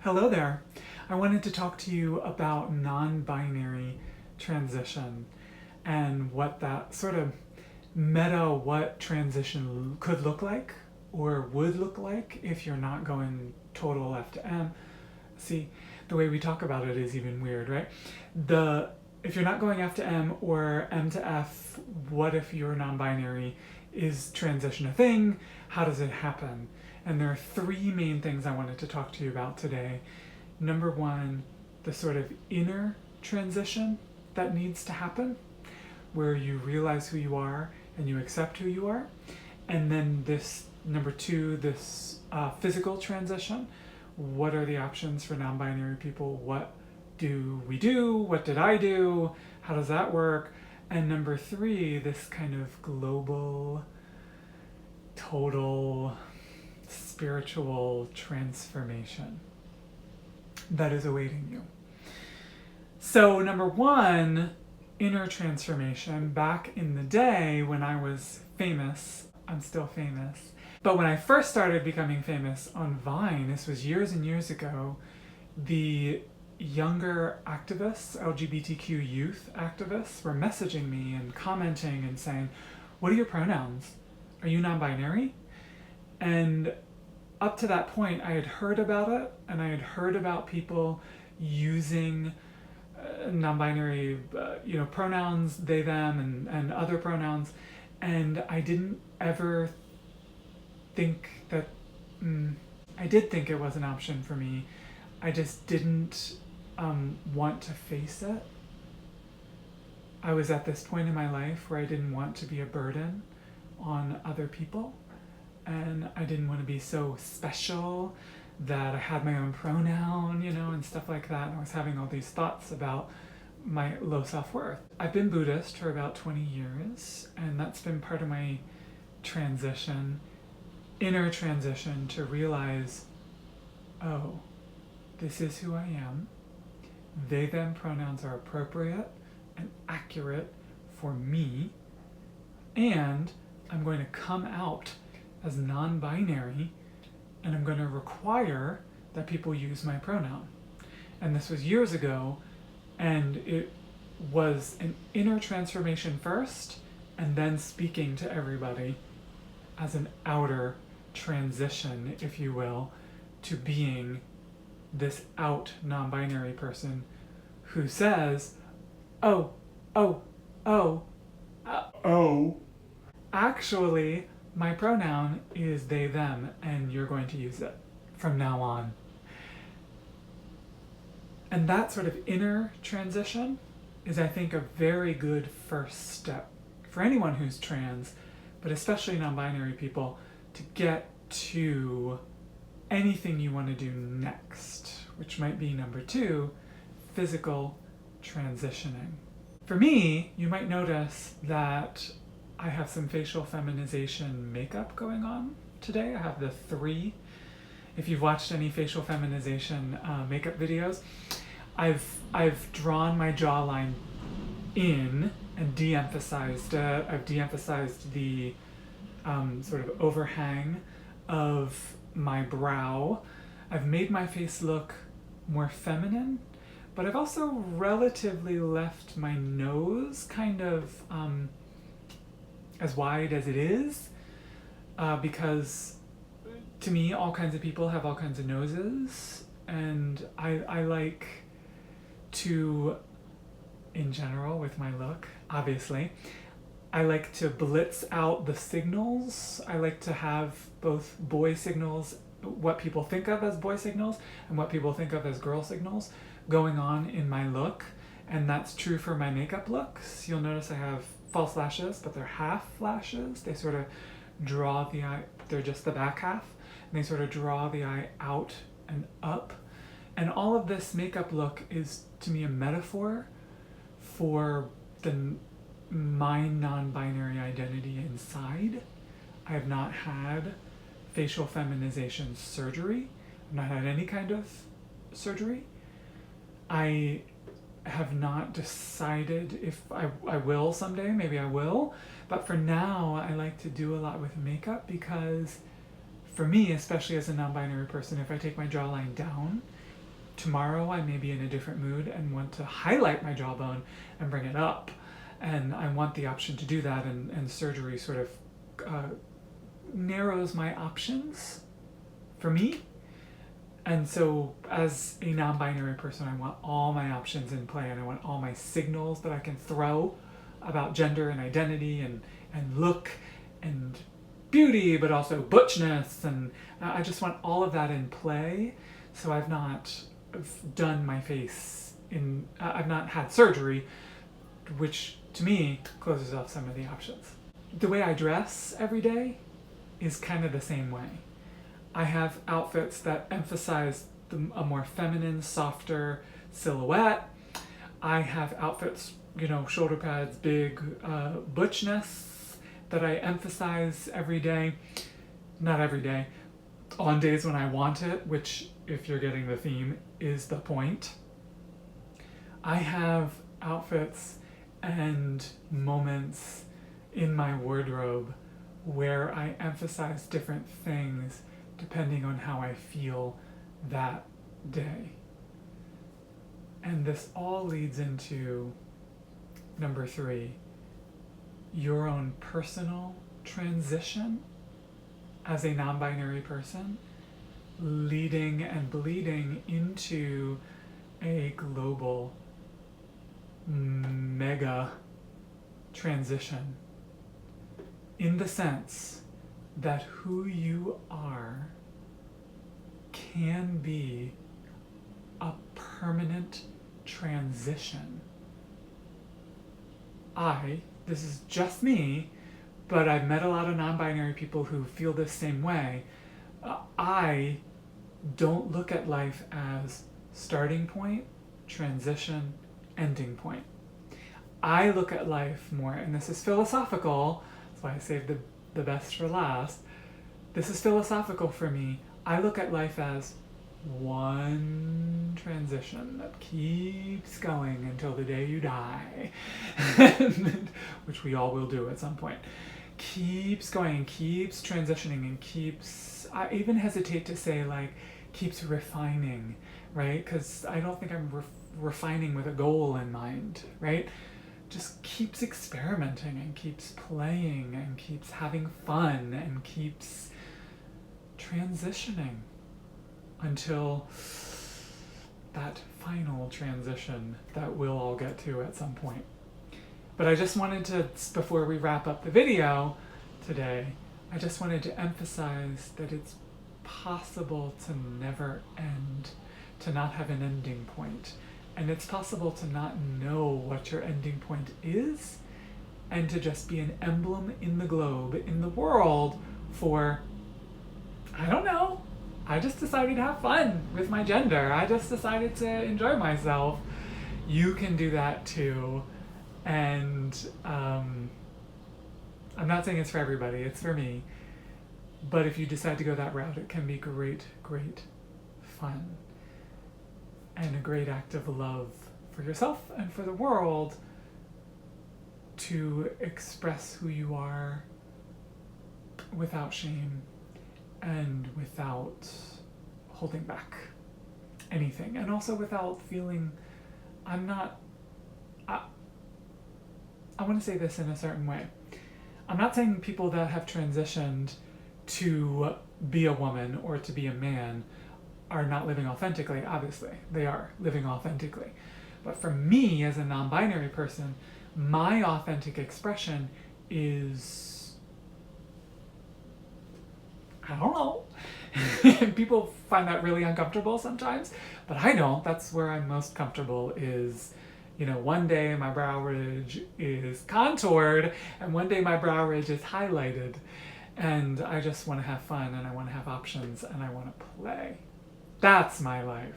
Hello there. I wanted to talk to you about non-binary transition and what that sort of what transition could look like or would look like if you're not going total F to M. See, the way we talk about it is even weird, right? If you're not going F to M or M to F, what if you're non-binary? Is transition a thing? How does it happen? And there are three main things I wanted to talk to you about today. Number one, the sort of inner transition that needs to happen, where you realize who you are and you accept who you are. And then this, number two, this physical transition. What are the options for non-binary people? What do we do? What did I do? How does that work? And number three, this kind of global, total, spiritual transformation that is awaiting you. So number one, inner transformation. Back in the day when I was famous, I'm still famous, but when I first started becoming famous on Vine, this was years and years ago, the younger activists, LGBTQ youth activists, were messaging me and commenting and saying, "What are your pronouns? Are you non-binary?" And up to that point, I had heard about it, and I had heard about people using non-binary, pronouns, they, them, and other pronouns, and I didn't ever think that. I did think it was an option for me. I just didn't want to face it. I was at this point in my life where I didn't want to be a burden on other people, and I didn't want to be so special that I had my own pronoun, and stuff like that. And I was having all these thoughts about my low self-worth. I've been Buddhist for about 20 years, and that's been part of my transition, inner transition, to realize, oh, this is who I am. They, them pronouns are appropriate and accurate for me, and I'm going to come out as non-binary, and I'm going to require that people use my pronoun. And this was years ago, and it was an inner transformation first, and then speaking to everybody as an outer transition, if you will, to being this out non-binary person who says, oh, actually, my pronoun is they, them, and you're going to use it from now on. And that sort of inner transition is, I think, a very good first step for anyone who's trans, but especially non-binary people, to get to anything you want to do next, which might be number two, physical transitioning. For me, you might notice that I have some facial feminization makeup going on today. I have the three. If you've watched any facial feminization makeup videos, I've drawn my jawline in and de-emphasized it. I've de-emphasized the sort of overhang of my brow. I've made my face look more feminine, but I've also relatively left my nose kind of as wide as it is, because to me, all kinds of people have all kinds of noses, and I like to, in general, with my look, obviously, I like to blitz out the signals. I like to have both boy signals, what people think of as boy signals, and what people think of as girl signals going on in my look. And that's true for my makeup looks. You'll notice I have false lashes, but they're half lashes. They sort of draw the eye, they're just the back half, and they sort of draw the eye out and up. And all of this makeup look is, to me, a metaphor for my non-binary identity inside. I have not had facial feminization surgery. I've not had any kind of surgery. I have not decided if I will someday. Maybe I will. But for now, I like to do a lot with makeup because for me, especially as a non-binary person, if I take my jawline down, tomorrow I may be in a different mood and want to highlight my jawbone and bring it up. And I want the option to do that, and surgery sort of narrows my options for me. And so as a non-binary person, I want all my options in play, and I want all my signals that I can throw about gender and identity and look and beauty, but also butchness, and I just want all of that in play. So I've not done my face I've not had surgery, which to me closes off some of the options. The way I dress every day is kind of the same way. I have outfits that emphasize a more feminine, softer silhouette. I have outfits, shoulder pads, big butchness, that I emphasize every day. Not every day. On days when I want it, which, if you're getting the theme, is the point. I have outfits and moments in my wardrobe where I emphasize different things depending on how I feel that day. And this all leads into number 3, your own personal transition as a non-binary person, leading and bleeding into a global mega transition, in the sense that who you are can be a permanent transition. This is just me, but I've met a lot of non-binary people who feel the same way. I don't look at life as starting point, transition, ending point. I look at life more, and this is philosophical, that's why I saved the best for last. This is philosophical for me. I look at life as one transition that keeps going until the day you die, which we all will do at some point. Keeps going and keeps transitioning and keeps, I even hesitate to say keeps refining, right? Because I don't think I'm refining with a goal in mind, right? Just keeps experimenting and keeps playing and keeps having fun and keeps transitioning until that final transition that we'll all get to at some point. But I just wanted to, before we wrap up the video today, I just wanted to emphasize that it's possible to never end, to not have an ending point. And it's possible to not know what your ending point is, and to just be an emblem in the globe, in the world, for, I don't know, I just decided to have fun with my gender. I just decided to enjoy myself. You can do that too. And I'm not saying it's for everybody, it's for me. But if you decide to go that route, it can be great, great fun. And a great act of love for yourself and for the world to express who you are without shame and without holding back anything. And also without feeling, I want to say this in a certain way. I'm not saying people that have transitioned to be a woman or to be a man are not living authentically. Obviously, they are living authentically. But for me, as a non-binary person, my authentic expression is, I don't know. And people find that really uncomfortable sometimes, but I don't. That's where I'm most comfortable is, one day my brow ridge is contoured and one day my brow ridge is highlighted. And I just want to have fun and I want to have options and I want to play. That's my life.